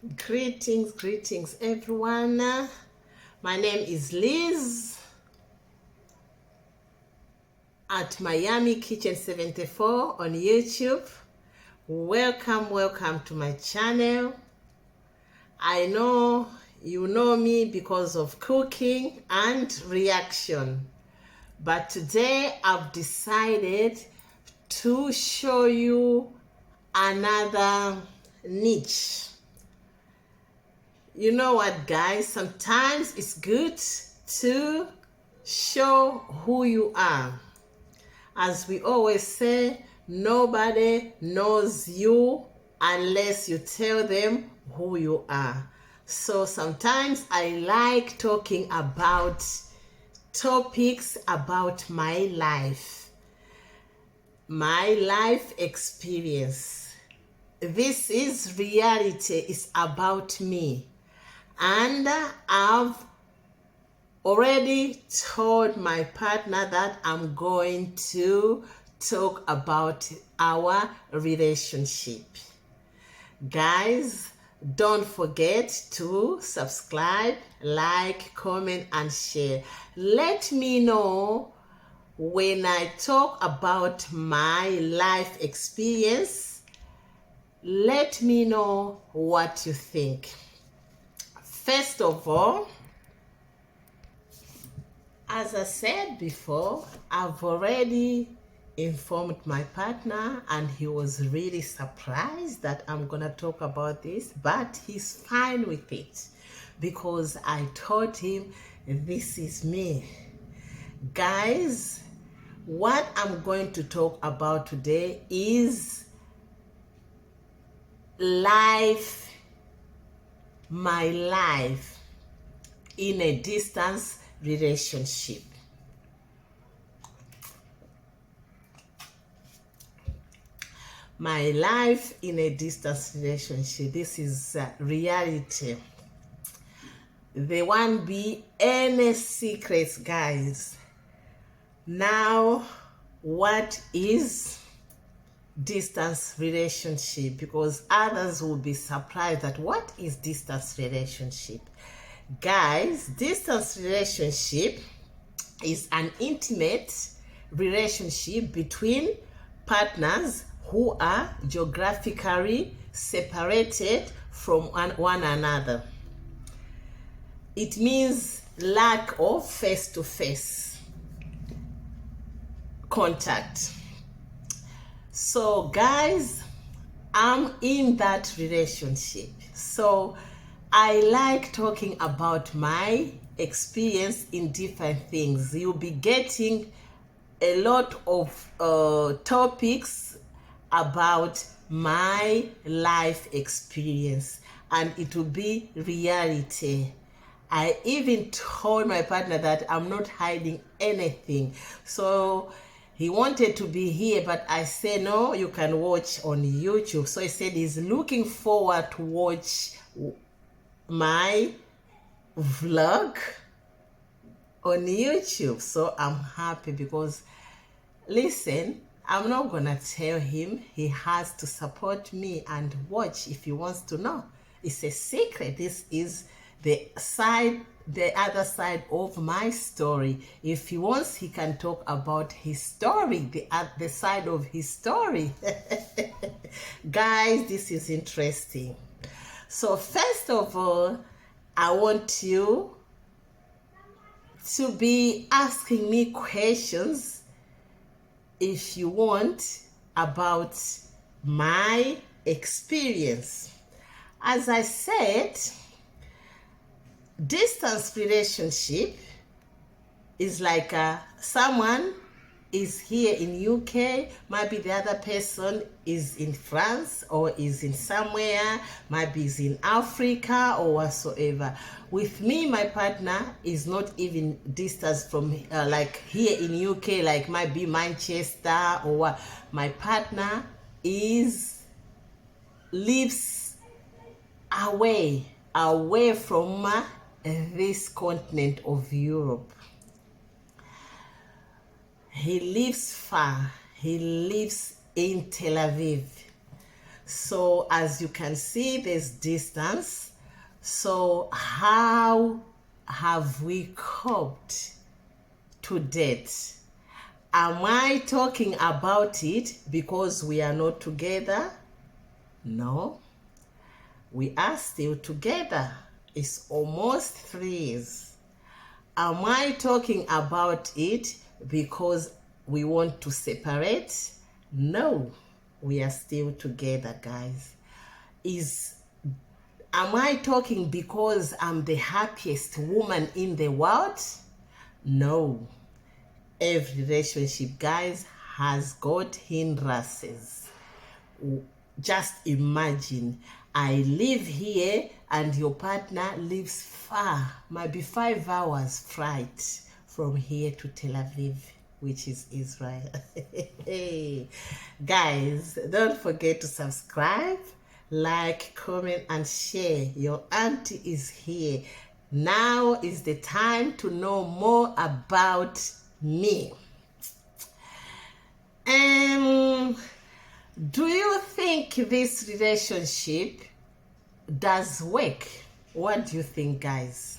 Greetings everyone. My name is Liz at Miami Kitchen 74 on YouTube. Welcome to my channel. I know you know me because of cooking and reaction, but today I've decided to show you another niche. You know what, guys? Sometimes it's good to show who you are. As we always say, nobody knows you unless you tell them who you are. So sometimes I like talking about topics about my life experience. This is reality, it's about me. And I've already told my partner that I'm going to talk about our relationship. Guys, don't forget to subscribe, like, comment, and share. Let me know when I talk about my life experience. Let me know what you think. First of all, as I said before, I've already informed my partner and he was really surprised that I'm gonna talk about this, but he's fine with it because I told him this is me. Guys, what I'm going to talk about today is my life in a distance relationship. My life in a distance relationship. This is reality. There won't be any secrets, guys. Now, what is distance relationship? Because others will be surprised at what is distance relationship. Guys, distance relationship is an intimate relationship between partners who are geographically separated from one another. It means lack of face-to-face contact. So guys, I'm in that relationship. So I like talking about my experience in different things. You'll be getting a lot of topics about my life experience, and it will be reality. I even told my partner that I'm not hiding anything. So he wanted to be here, but I said, no, you can watch on YouTube. So he said he's looking forward to watch my vlog on YouTube. So I'm happy because, listen, I'm not gonna tell him. He has to support me and watch if he wants to know. It's a secret. This is the other side of my story. If he wants, he can talk about his story, the side of his story. Guys, this is interesting. So first of all, I want you to be asking me questions if you want about my experience. As I said, distance relationship is like someone is here in UK, maybe the other person is in France or is in somewhere, maybe is in Africa or whatsoever. With me, my partner is not even distance from like here in UK, like might be Manchester or what. My partner lives away from this continent of Europe. He lives far. He lives in Tel Aviv. So as you can see, there's distance. So how have we coped to date? Am I talking about it because we are not together? No, we are still together. It's almost 3 years. Am I talking about it because we want to separate? No, we are still together, guys. Am I talking because I'm the happiest woman in the world? No. Every relationship, guys, has got hindrances. Just imagine, I live here and your partner lives far, might be 5 hours flight from here to Tel Aviv, which is Israel. Guys, don't forget to subscribe, like, comment, and share. Your auntie is here. Now is the time to know more about me. Do you think this relationship does work? What do you think, guys?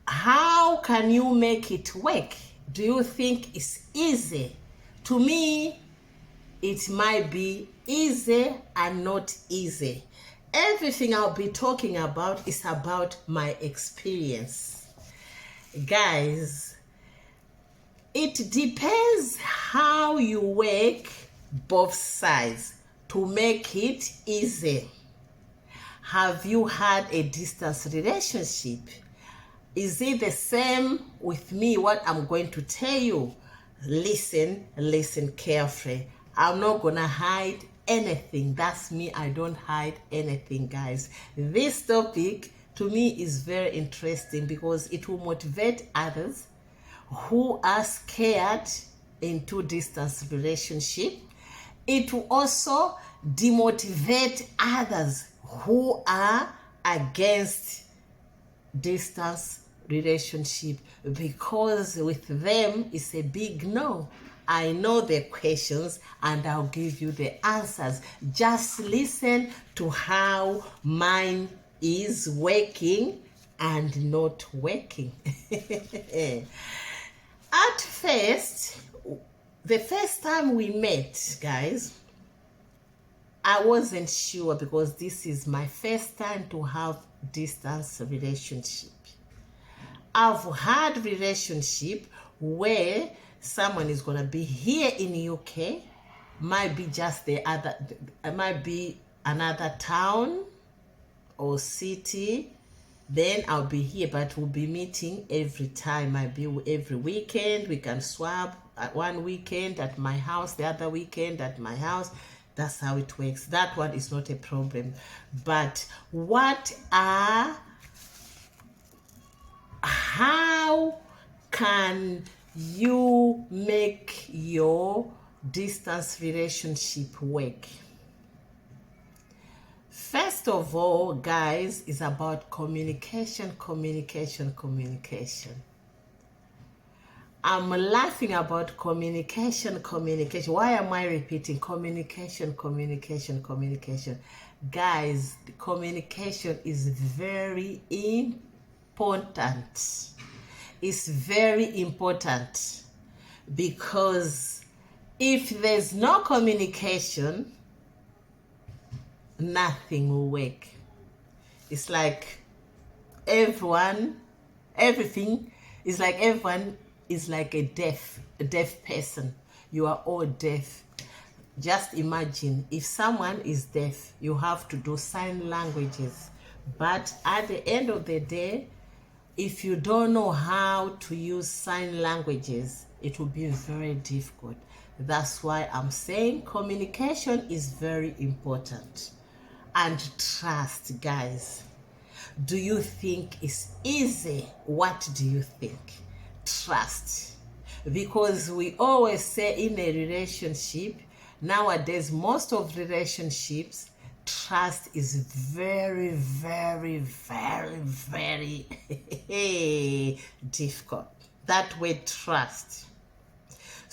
How can you make it work? Do you think it's easy? To me, it might be easy and not easy. Everything I'll be talking about is about my experience. Guys, it depends how you work both sides to make it easy. Have you had a distance relationship? Is it the same with me? What I'm going to tell you, listen carefully. I'm not gonna hide anything. That's me. I don't hide anything, guys. This topic to me is very interesting because it will motivate others who are scared into distance relationship. It will also demotivate others who are against distance relationship, because with them it's a big no. I know the questions and I'll give you the answers. Just listen to how mine is working and not working. At first, the first time we met, guys, I wasn't sure because this is my first time to have distance relationship. I've had relationship where someone is gonna be here in UK, might be just might be another town or city. Then I'll be here, but we'll be meeting every time. Might be every weekend. We can swap one weekend at my house, the other weekend at my house. That's how it works. That one is not a problem. But how can you make your distance relationship work? First of all, guys, is about communication. I'm laughing about communication. Why am I repeating communication? Guys, the communication is very important. It's very important because if there's no communication, nothing will work. It's like everything is like everyone is like a deaf person. You are all deaf. Just imagine if someone is deaf, you have to do sign languages. But at the end of the day, if you don't know how to use sign languages, it will be very difficult. That's why I'm saying communication is very important. And trust, guys. Do you think it's easy? What do you think? Trust. Because we always say in a relationship, nowadays, most of relationships, trust is very, very, very, very difficult. That word trust.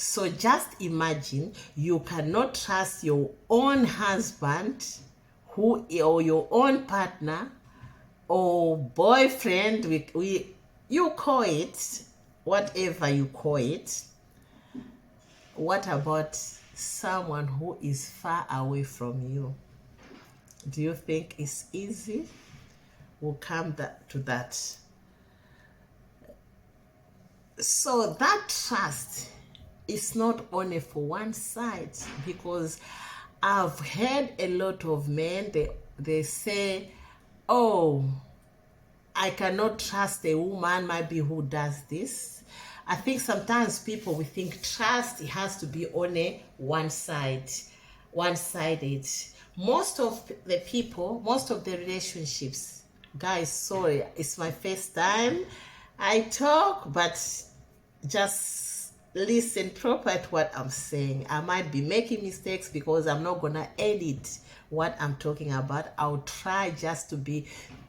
So just imagine you cannot trust your own husband or your own partner or boyfriend, you call it whatever you call it. What about someone who is far away from you? Do you think it's easy? We'll come to that. So that trust is not only for one side, because I've heard a lot of men, they say, oh, I cannot trust a woman maybe who does this. I think sometimes people, we think trust, it has to be on a one-sided. Most of the people, most of the relationships, guys, sorry, it's my first time I talk, but just listen proper to what I'm saying. I might be making mistakes because I'm not gonna edit what I'm talking about. I'll try just to be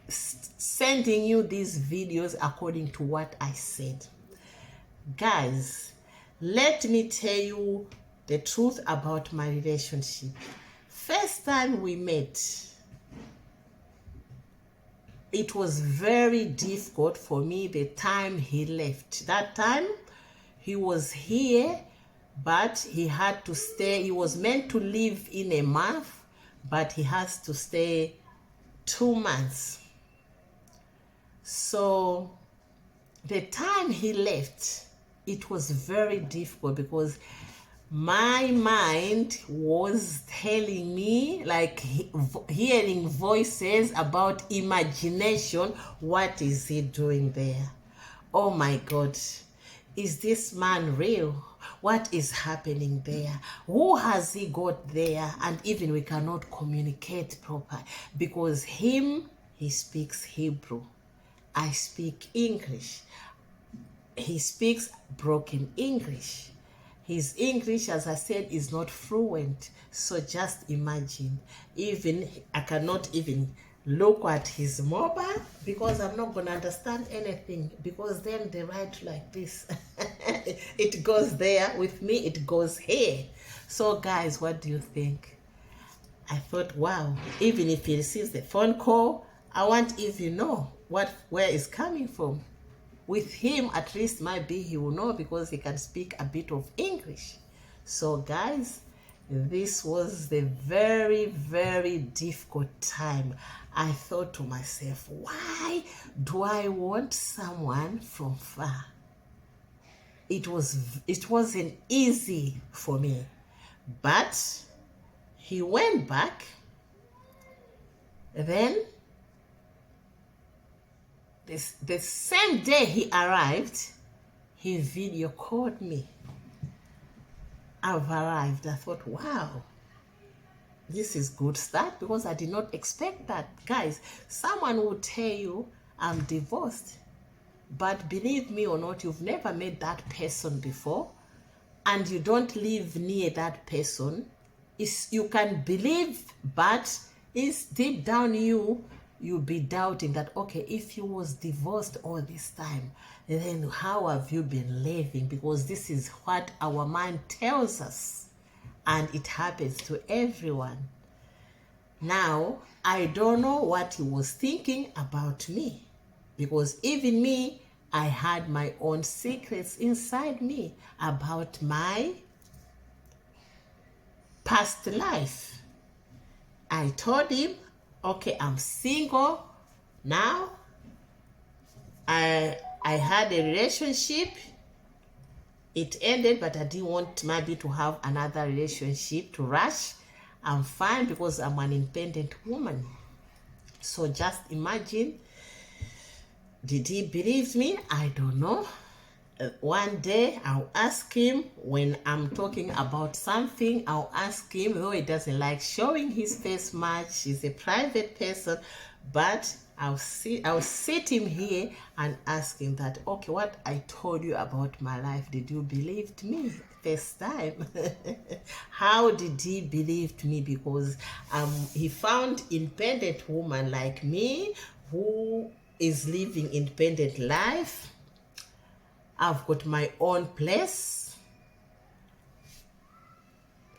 sending you these videos according to what I said. Guys, let me tell you the truth about my relationship. First time we met, it was very difficult for me the time he left. That time he was here, but he had to stay. He was meant to leave in a month, but he has to stay 2 months. So the time he left, it was very difficult because my mind was telling me, like hearing voices about imagination. What is he doing there? Oh my God, is this man real? What is happening there? Who has he got there? And even we cannot communicate proper because he speaks Hebrew. I speak English. He speaks broken English. His English, as I said, is not fluent. So just imagine, even I cannot even look at his mobile because I'm not going to understand anything, because then they write like this. It goes there. With me, it goes here. So guys, what do you think? I thought, wow, even if he receives the phone call, I won't even know where it's coming from. With him, at least maybe he will know because he can speak a bit of English. So guys, this was the very, very difficult time. I thought to myself, why do I want someone from far? It wasn't easy for me. But he went back. Then the same day he arrived, he video called me. I've arrived. I thought, wow, this is good start, because I did not expect that. Guys, someone will tell you I'm divorced, but believe me or not, you've never met that person before and you don't live near that person. You can believe, but it's deep down you'll be doubting that, okay, if you was divorced all this time, then how have you been living? Because this is what our mind tells us, and it happens to everyone. Now, I don't know what he was thinking about me, because even me, I had my own secrets inside me about my past life. I told him, okay, I'm single now. I had a relationship. It ended, but I didn't want maybe to have another relationship to rush. I'm fine because I'm an independent woman. So just imagine, did he believe me? I don't know. One day I'll ask him, when I'm talking about something, I'll ask him, though he doesn't like showing his face much, he's a private person, but I'll sit him here and ask him that, okay, what I told you about my life, did you believe me first time? How did he believe me? Because he found independent woman like me who is living independent life. I've got my own place.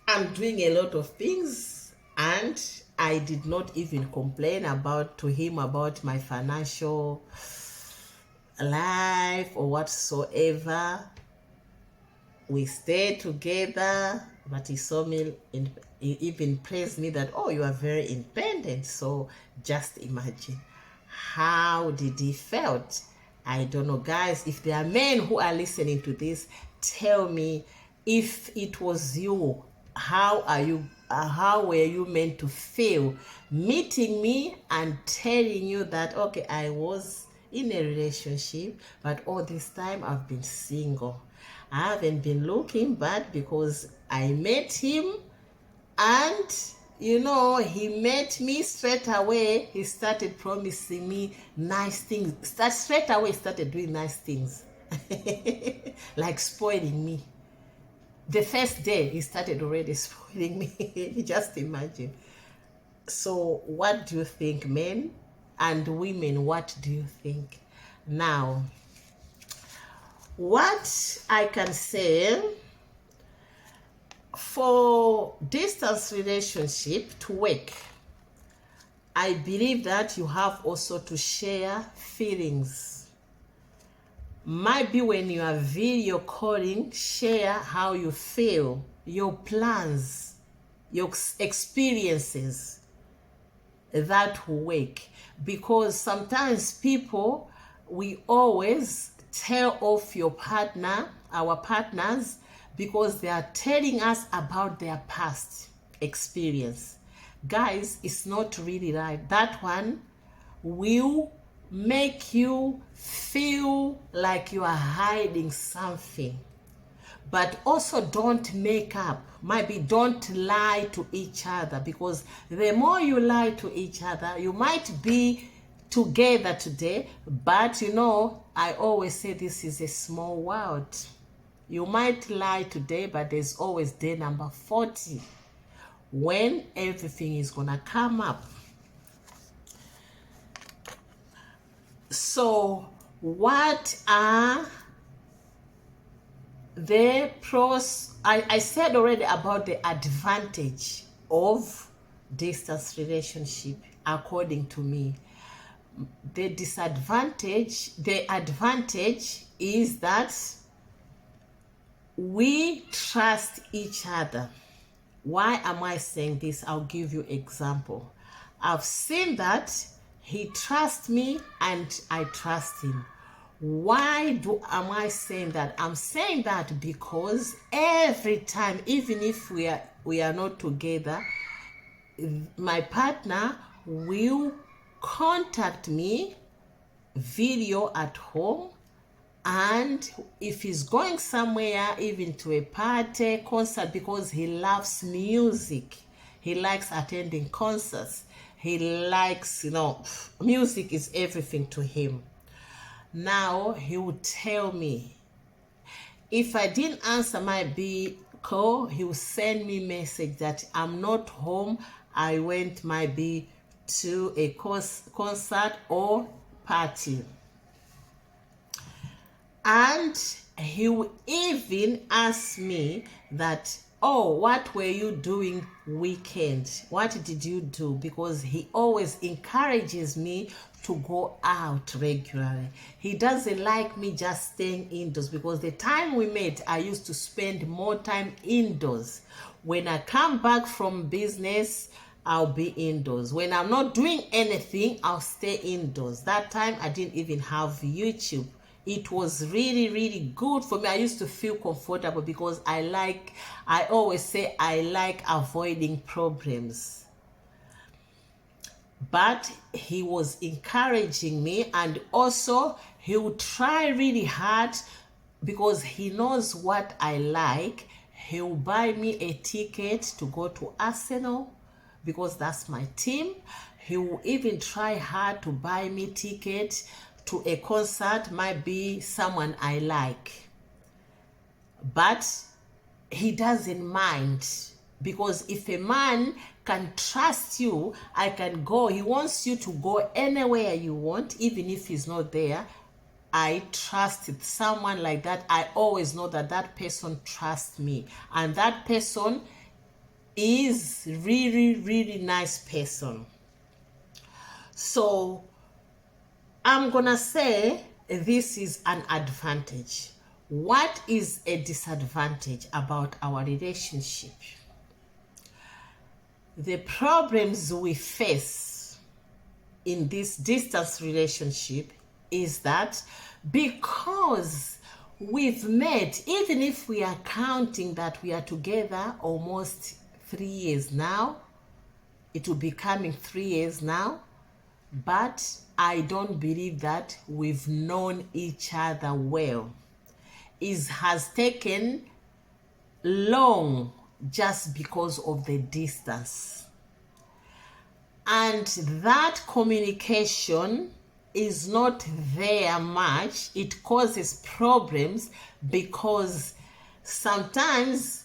I'm doing a lot of things, and I did not even complain about to him about my financial life or whatsoever. We stayed together, but he saw me he even praised me that, oh, you are very independent. So just imagine how did he felt. I don't know, guys. If there are men who are listening to this, tell me, if it was you, how were you meant to feel meeting me and telling you that, okay, I was in a relationship, but all this time I've been single. I haven't been looking back because I met him, and he met me straight away. He started promising me nice things. Straight away started doing nice things. Like spoiling me. The first day he started already spoiling me. Just imagine. So what do you think, men and women? What do you think? Now, what I can say, for distance relationship to work, I believe that you have also to share feelings. Maybe when you are video calling, share how you feel, your plans, your experiences. That will work, because sometimes people, we always tell off our partners, because they are telling us about their past experience. Guys, it's not really right. That one will make you feel like you are hiding something. But also don't make up. Maybe don't lie to each other, because the more you lie to each other, you might be together today, but I always say this is a small world. You might lie today, but there's always day number 40 when everything is gonna come up. So what are the pros? I said already about the advantage of distance relationship, according to me. The advantage is that we trust each other. Why am I saying this? I'll give you example. I've seen that he trusts me and I trust him. Why am I saying that? I'm saying that because every time, even if we are not together, my partner will contact me video at home. And if he's going somewhere, even to a party, concert, because he loves music, he likes attending concerts, he likes, music is everything to him. Now he would tell me, if I didn't answer my call, he will send me message that I'm not home, I went maybe to a concert or party. And he will even ask me that, oh, what were you doing weekend? What did you do? Because he always encourages me to go out regularly. He doesn't like me just staying indoors, because the time we met, I used to spend more time indoors. When I come back from business, I'll be indoors. When I'm not doing anything, I'll stay indoors. That time I didn't even have YouTube. It was really, really good for me. I used to feel comfortable, because I always say I like avoiding problems. But he was encouraging me, and also he would try really hard, because he knows what I like. He'll buy me a ticket to go to Arsenal, because that's my team. He will even try hard to buy me ticket to a concert, might be someone I like. But he doesn't mind, because if a man can trust you, I can go. He wants you to go anywhere you want, even if he's not there. I trust someone like that. I always know that that person trusts me, and that person is really, really nice person. So I'm gonna say this is an advantage. What is a disadvantage about our relationship? The problems we face in this distance relationship is that because we've met, even if we are counting that we are together almost 3 years now, it will be coming 3 years now, but I don't believe that we've known each other well. It has taken long just because of the distance. And that communication is not there much. It causes problems because sometimes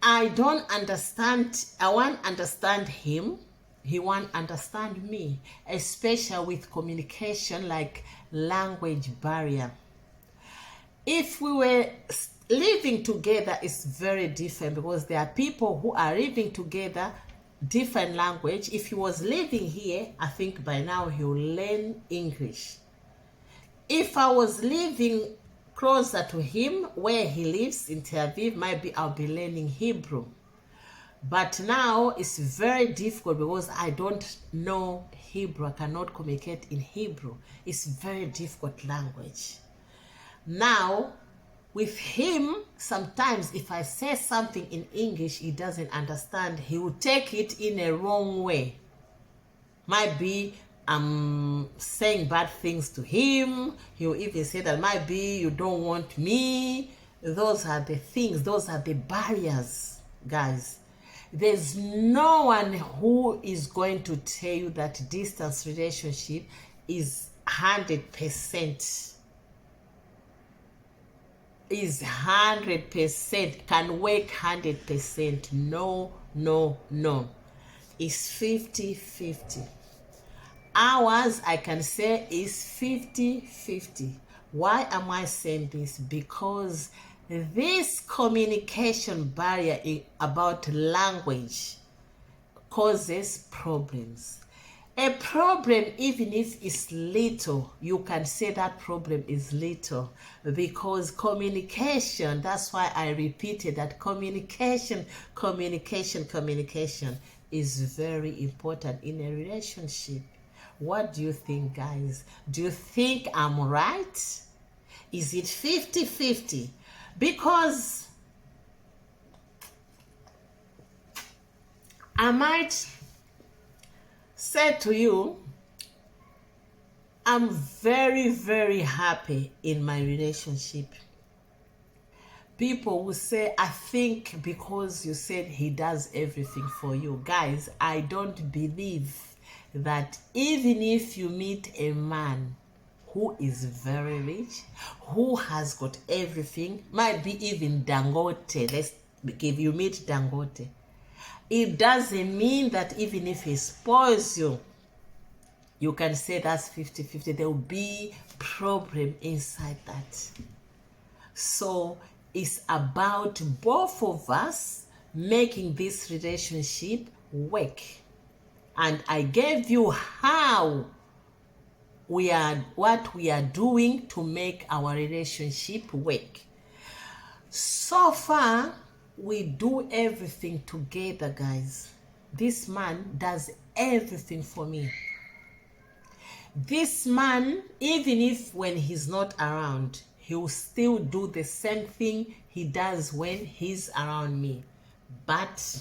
I don't understand, I won't understand him, he won't understand me, especially with communication like language barrier. If we were living together, it's very different because there are people who are living together, different language. If he was living here, I think by now he will learn English. If I was living closer to him, where he lives in Tel Aviv, maybe I'll be learning Hebrew. But now it's very difficult because I don't know Hebrew. I cannot communicate in Hebrew. It's very difficult language. Now, with him, sometimes if I say something in English he doesn't understand, he will take it in a wrong way. Might be I'm saying bad things to him. He will even say that might be you don't want me. Those are the things, those are the barriers, guys. There's no one who is going to tell you that distance relationship is 100%. Is 100%, can work 100%. No, no, no. It's 50-50. Ours, I can say, is 50-50. Why am I saying this? Because this communication barrier about language causes problems. A problem, even if it's little, you can say that problem is little because communication, that's why I repeated that communication is very important in a relationship. What do you think, guys? Do you think I'm right? Is it 50-50? Because I might say to you, I'm very, very happy in my relationship. People will say, I think because you said he does everything for you. Guys, I don't believe that even if you meet a man who is very rich, who has got everything, might be even Dangote, let's give you meet Dangote, it doesn't mean that even if he spoils you, you can say that's 50-50. There will be problem inside that. So it's about both of us making this relationship work. And I gave you how what we are doing to make our relationship work. So far, we do everything together, guys. This man does everything for me. This man, even if when he's not around, he will still do the same thing he does when he's around me. But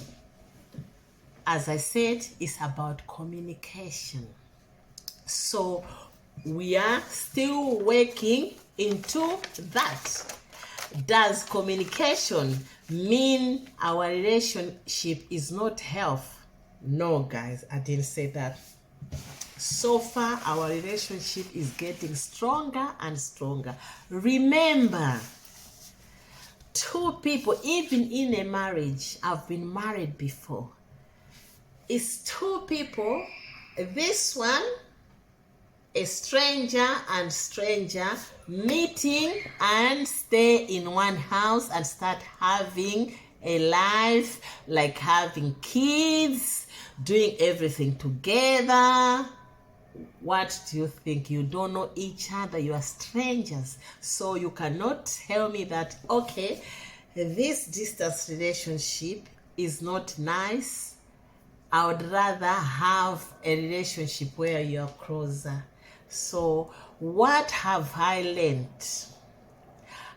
as I said, it's about communication. So we are still working into that. Does communication mean our relationship is not healthy? No, guys, I didn't say that. So far, our relationship is getting stronger and stronger. Remember, two people, even in a marriage, I've been married before. It's two people, this one, a stranger and stranger, meeting and stay in one house and start having a life like having kids, doing everything together. What do you think? You don't know each other, you are strangers. So you cannot tell me that, okay, this distance relationship is not nice. I would rather have a relationship where you're closer. So what have I learned?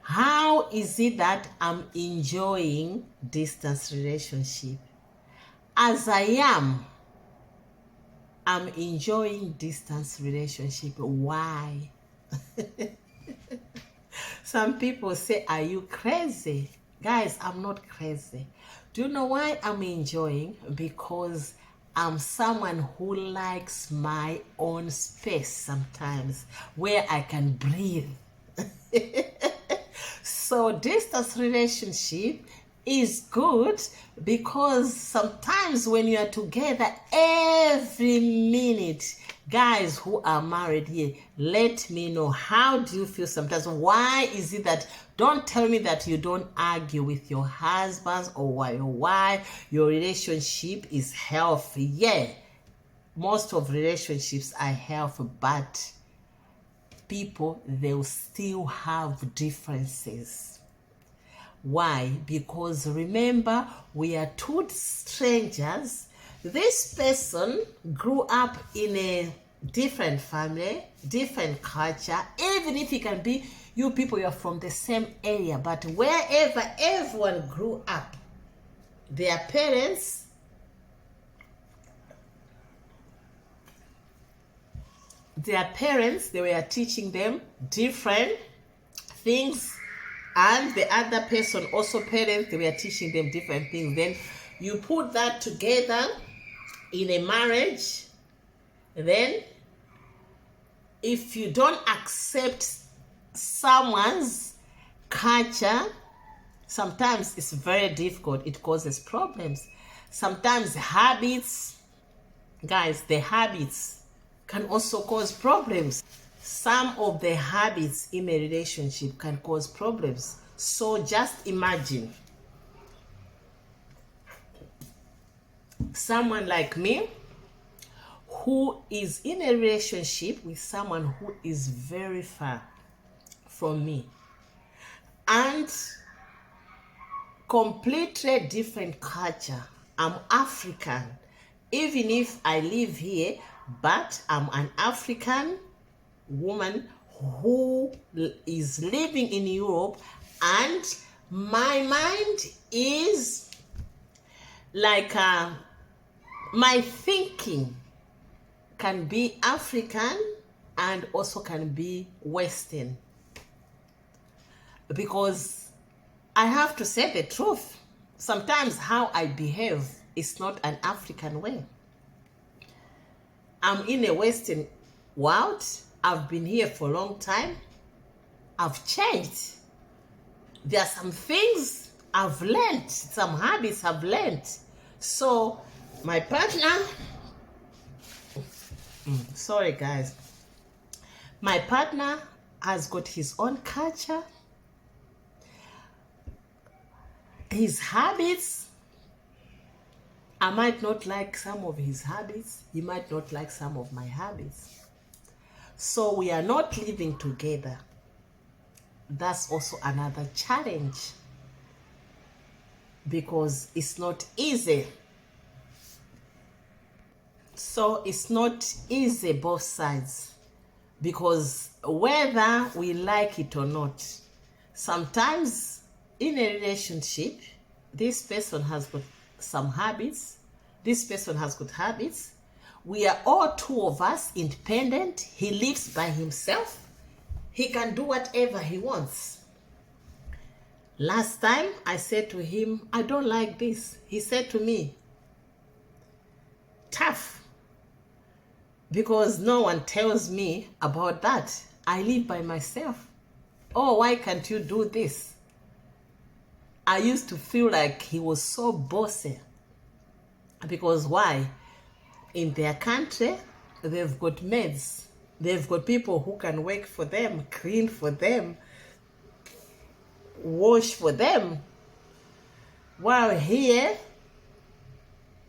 How is it that I'm enjoying distance relationship? As I'm enjoying distance relationship. Why? Some people say, are you crazy? Guys, I'm not crazy. Do you know why I'm enjoying? Because I'm someone who likes my own space sometimes, where I can breathe. So distance relationship is good because sometimes when you are together every minute, guys who are married here, let me know, how do you feel sometimes? Why is it that, don't tell me that you don't argue with your husbands or your wife, your relationship is healthy. Yeah, most of relationships are healthy, but people, they'll still have differences. Why? Because remember, we are two strangers. This person grew up in a different family, different culture. Even if it can be you people, you're from the same area, but wherever everyone grew up, their parents, they were teaching them different things, and the other person also, parents, they were teaching them different things. Then you put that together in a marriage. Then if you don't accept someone's culture, sometimes it's very difficult. It causes problems. Sometimes habits, guys, the habits can also cause problems. Some of the habits in a relationship can cause problems. So just imagine someone like me who is in a relationship with someone who is very far from me, and completely different culture. I'm African, even if I live here, but I'm an African woman who is living in Europe, and my mind is like my thinking can be African and also can be Western, because I have to say the truth. Sometimes how I behave is not an African way. I'm in a Western world. I've been here for a long time. I've changed. There are some things I've learned, some habits I've learned. So my partner, sorry guys, my partner has got his own culture, his habits. I might not like some of his habits. He might not like some of my habits. So we are not living together. That's also another challenge, because it's not easy. So it's not easy both sides, because whether we like it or not, sometimes in a relationship, this person has got some habits, this person has got habits. We are all two of us independent. He lives by himself. He can do whatever he wants. Last time I said to him, I don't like this. He said to me, tough, because no one tells me about that. I live by myself. Oh, why can't you do this? I used to feel like he was so bossy, because why? In their country, they've got maids. They've got people who can work for them, clean for them, wash for them. While here,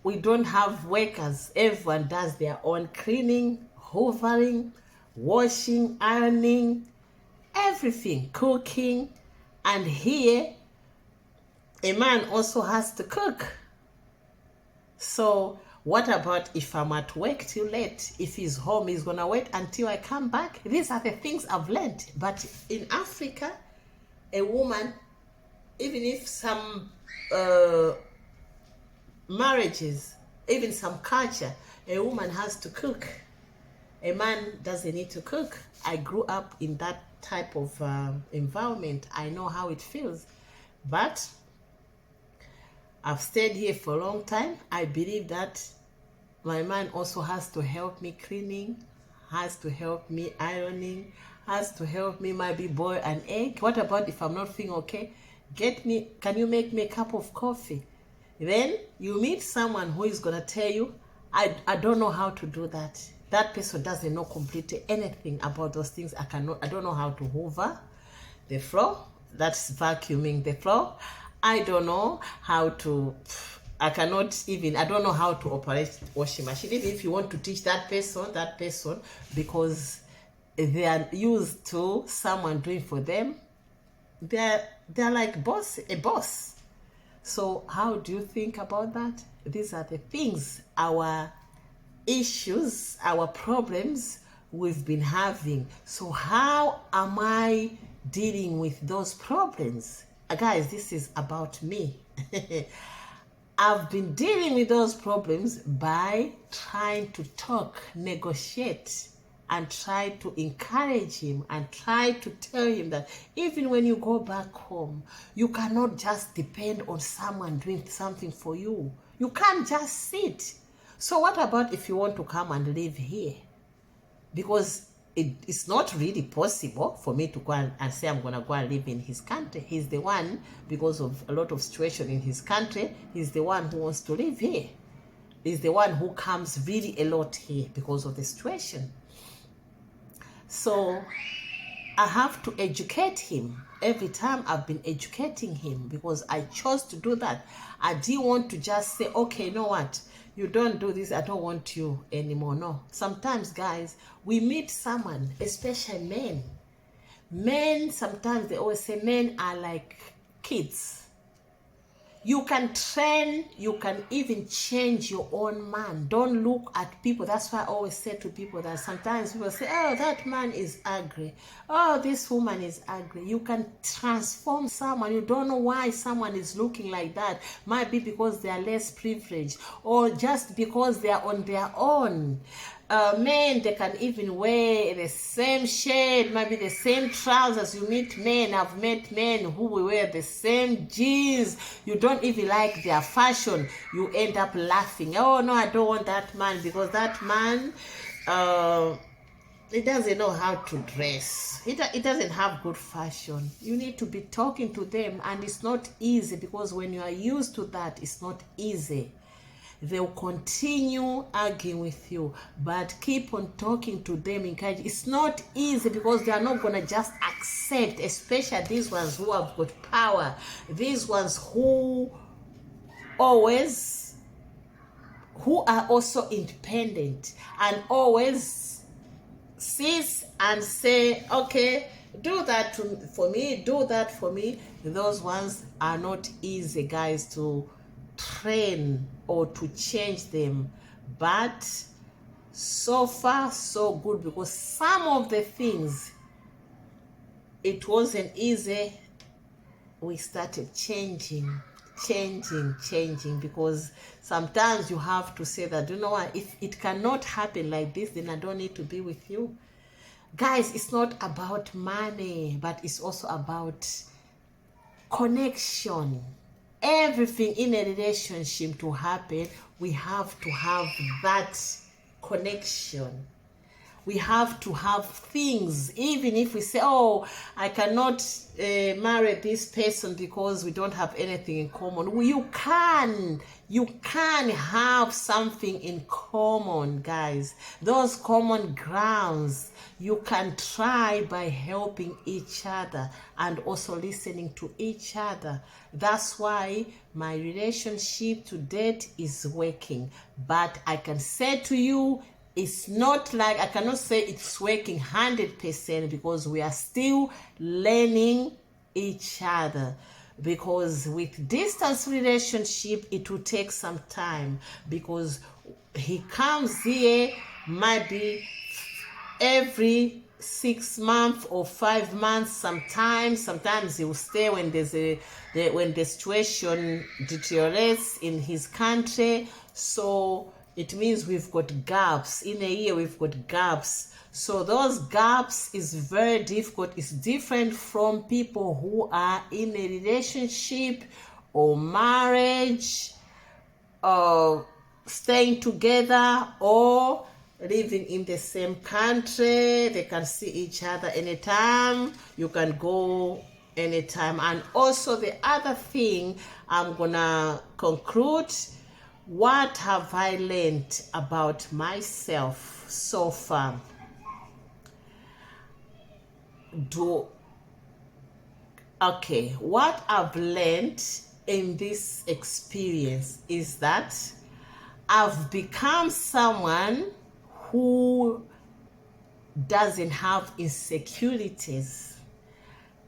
we don't have workers. Everyone does their own cleaning, hoovering, washing, ironing, everything, cooking. And here, a man also has to cook. So what about if I'm at work till late? If he's home, he's gonna wait until I come back. These are the things I've learned. But in Africa, a woman, even if some marriages, even some culture, a woman has to cook. A man doesn't need to cook. I grew up in that type of environment. I know how it feels. But I've stayed here for a long time. I believe that my man also has to help me cleaning, has to help me ironing, has to help me maybe boil an egg. What about if I'm not feeling okay? Can you make me a cup of coffee? Then you meet someone who is gonna tell you, I don't know how to do that. That person doesn't know completely anything about those things. I don't know how to hoover the floor. That's vacuuming the floor. I don't know how to, I don't know how to operate washing machine. Even if you want to teach that person, because they are used to someone doing for them, they're like a boss. So how do you think about that? These are the things, our issues, our problems we've been having. So how am I dealing with those problems? Guys, this is about me. I've been dealing with those problems by trying to talk, negotiate, and try to encourage him and try to tell him that even when you go back home, you cannot just depend on someone doing something for you. You can't just sit. So what about if you want to come and live here? Because it's not really possible for me to go and say I'm going to go and live in his country. He's the one, because of a lot of situation in his country, he's the one who wants to live here. He's the one who comes really a lot here because of the situation. So I have to educate him. Every time I've been educating him because I chose to do that. I didn't want to just say, okay, you know what? You don't do this, I don't want you anymore. No. Sometimes, guys, we meet someone, especially men. Men, sometimes they always say men are like kids. You can train, you can even change your own man. Don't look at people. That's why I always say to people that sometimes people say, oh, that man is ugly. Oh, this woman is ugly. You can transform someone. You don't know why someone is looking like that. Might be because they are less privileged or just because they are on their own. Men, they can even wear the same shade, maybe the same trousers. You meet men, I've met men who will wear the same jeans. You don't even like their fashion. You end up laughing. Oh no, I don't want that man because that man, he doesn't know how to dress. It doesn't have good fashion. You need to be talking to them, and it's not easy because when you are used to that, it's not easy. They'll continue arguing with you, but keep on talking to them, encourage. It's not easy because they are not going to just accept, especially these ones who have got power, these ones who are also independent and always sit and say, okay, do that for me, do that for me. Those ones are not easy, guys, to train or to change them. But so far so good, because some of the things it wasn't easy. We started changing, because sometimes you have to say that, you know what, if it cannot happen like this, then I don't need to be with you. Guys, it's not about money, but it's also about connection. Everything in a relationship to happen, we have to have that connection. We have to have things, even if we say, oh, I cannot marry this person because we don't have anything in common. Well, you can have something in common, guys. Those common grounds, you can try by helping each other and also listening to each other. That's why my relationship to date is working. But I can say to you, it's not like, I cannot say it's working 100% because we are still learning each other. Because with distance relationship, it will take some time, because he comes here might be every 6 months or 5 months. Sometimes he will stay when when the situation deteriorates in his country. So it means we've got gaps in a year. We've got gaps. So those gaps is very difficult. It's different from people who are in a relationship or marriage or staying together or living in the same country. They can see each other anytime. You can go anytime. And also the other thing, I'm gonna conclude, what have I learned about myself so far? What I've learned in this experience is that I've become someone who doesn't have insecurities.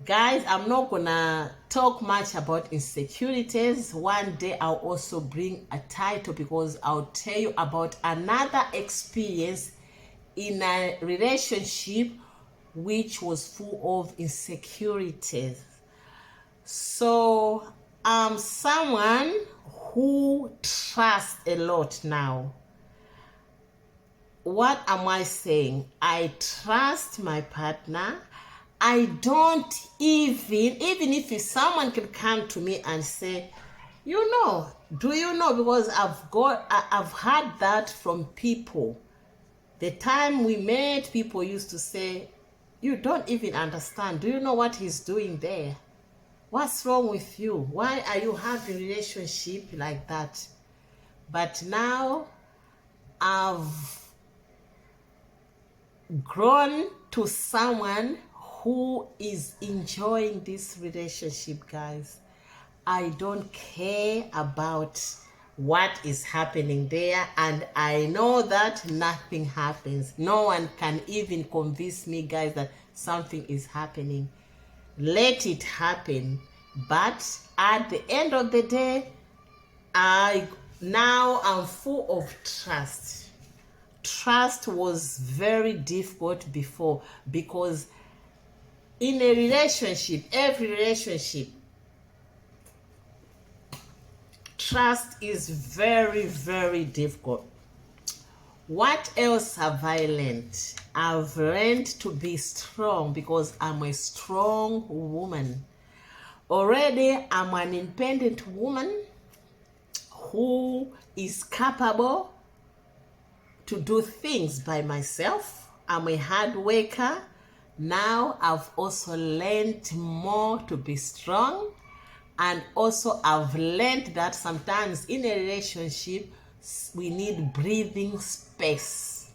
Guys, I'm not gonna talk much about insecurities. One day I'll also bring a title, because I'll tell you about another experience in a relationship which was full of insecurities. So I'm someone who trusts a lot now. What am I saying? I trust my partner. I don't even if someone can come to me and say, do you know, because I've heard that from people. The time we met, people used to say, you don't even understand. Do you know what he's doing there? What's wrong with you? Why are you having a relationship like that? But now I've grown to someone who is enjoying this relationship, guys. I don't care about what is happening there, and I know that nothing happens. No one can even convince me, guys, that something is happening. Let it happen. But at the end of the day, I'm full of trust. Trust was very difficult before, because in a relationship, every relationship, trust is very, very difficult. What else have I learned? I've learned to be strong, because I'm a strong woman. Already, I'm an independent woman who is capable to do things by myself. I'm a hard worker. Now I've also learned more to be strong. And also I've learned that sometimes in a relationship, we need breathing space.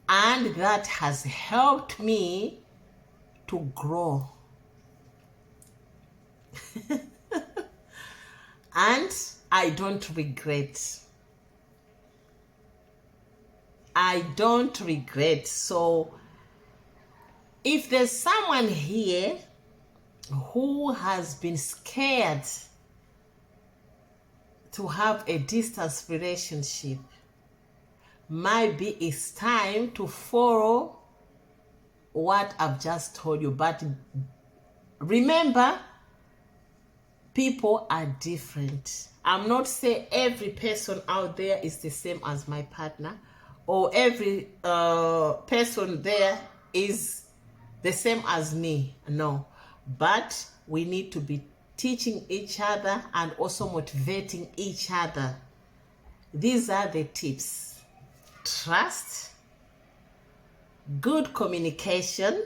And that has helped me to grow. And I don't regret. I don't regret. So if there's someone here who has been scared to have a distance relationship, maybe it's time to follow what I've just told you. But remember, people are different. I'm not saying every person out there is the same as my partner, or every person there is the same as me. No. But we need to be teaching each other and also motivating each other. These are the tips: trust, good communication,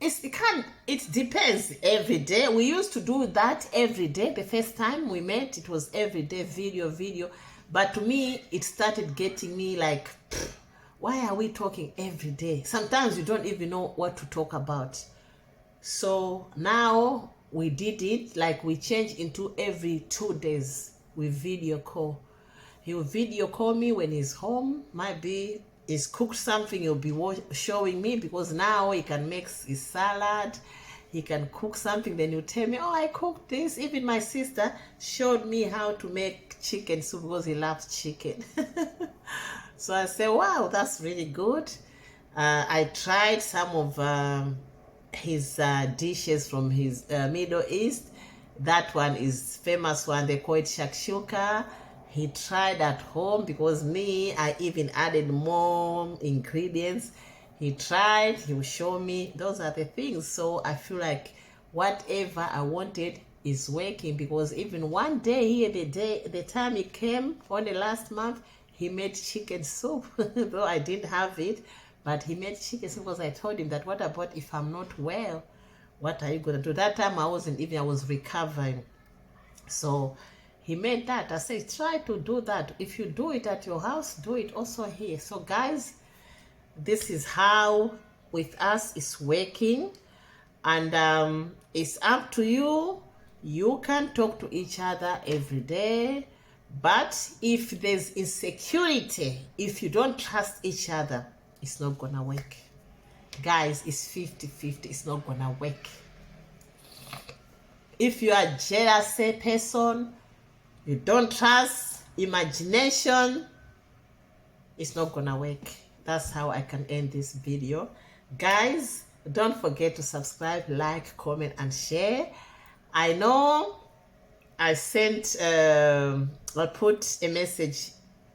it depends every day. We used to do that every day. The first time we met, it was every day, video. But to me, it started getting me like, why are we talking every day? Sometimes you don't even know what to talk about. So now we did it, like we changed into every 2 days we video call. He will video call me when he's home. Might be he's cooked something, he'll be showing me, because now he can make his salad, he can cook something, then he'll tell me, oh, I cooked this. Even my sister showed me how to make chicken soup because he loves chicken. So I said, wow, that's really good. I tried some of his dishes from his Middle East. That one is famous one, they call it shakshuka. He tried at home, because me, I even added more ingredients. He tried, he will show me. Those are the things. So I feel like whatever I wanted is working, because even one day here, the time he came on the last month, he made chicken soup. Though I didn't have it, but he made chicken soup, because I told him that, what about if I'm not well? What are you going to do? That time I was recovering. So he made that. I said, try to do that. If you do it at your house, do it also here. So guys, this is how with us it's working. And it's up to you. You can talk to each other every day. But if there's insecurity, if you don't trust each other, it's not going to work. Guys, it's 50-50. It's not going to work. If you are a jealous person, you don't trust, imagination, it's not gonna work. That's how I can end this video. Guys, don't forget to subscribe, like, comment, and share. I know I put a message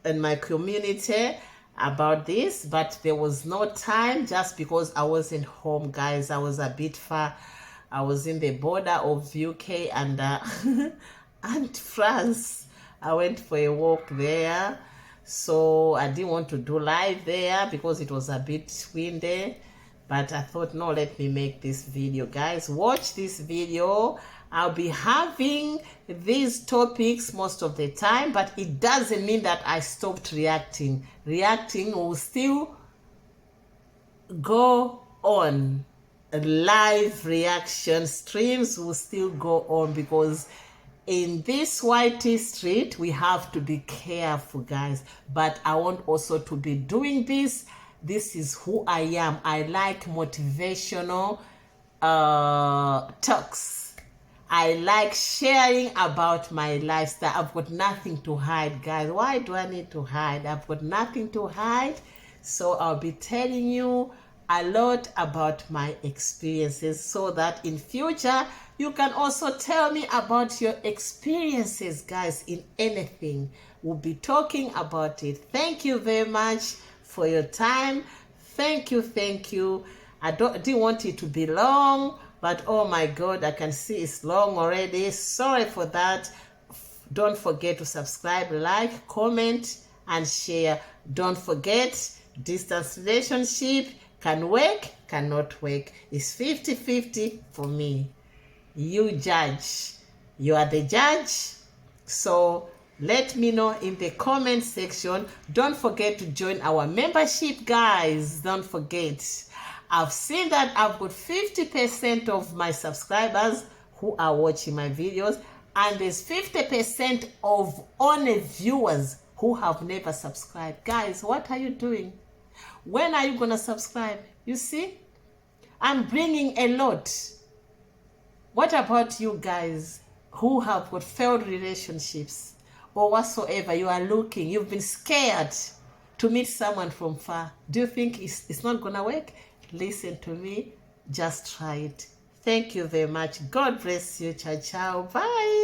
in my community about this, but there was no time, just because I wasn't home, guys. I was a bit far. I was in the border of UK and and France. I went for a walk there, so I didn't want to do live there because it was a bit windy. But I thought, no, let me make this video. Guys, watch this video. I'll be having these topics most of the time, but it doesn't mean that I stopped reacting. Reacting will still go on. Live reaction streams will still go on, because in this YT street we have to be careful, guys. But I want also to be doing this. This is who I am. I like motivational talks. I like sharing about my lifestyle. I've got nothing to hide, guys. Why do I need to hide? I've got nothing to hide. So I'll be telling you a lot about my experiences, so that in future you can also tell me about your experiences, guys, in anything. We'll be talking about it. Thank you very much for your time. Thank you. I didn't want it to be long, but oh my God, I can see it's long already. Sorry for that. Don't forget to subscribe, like, comment, and share. Don't forget, distance relationship can work, cannot work. It's 50-50 for me. You judge. You are the judge. So let me know in the comment section. Don't forget to join our membership, guys. Don't forget. I've seen that I've got 50% of my subscribers who are watching my videos, and there's 50% of only viewers who have never subscribed. Guys, what are you doing? When are you going to subscribe? You see, I'm bringing a lot. What about you guys who have got failed relationships or whatsoever? You are looking, you've been scared to meet someone from far. Do you think it's not going to work? Listen to me. Just try it. Thank you very much. God bless you. Ciao, ciao. Bye.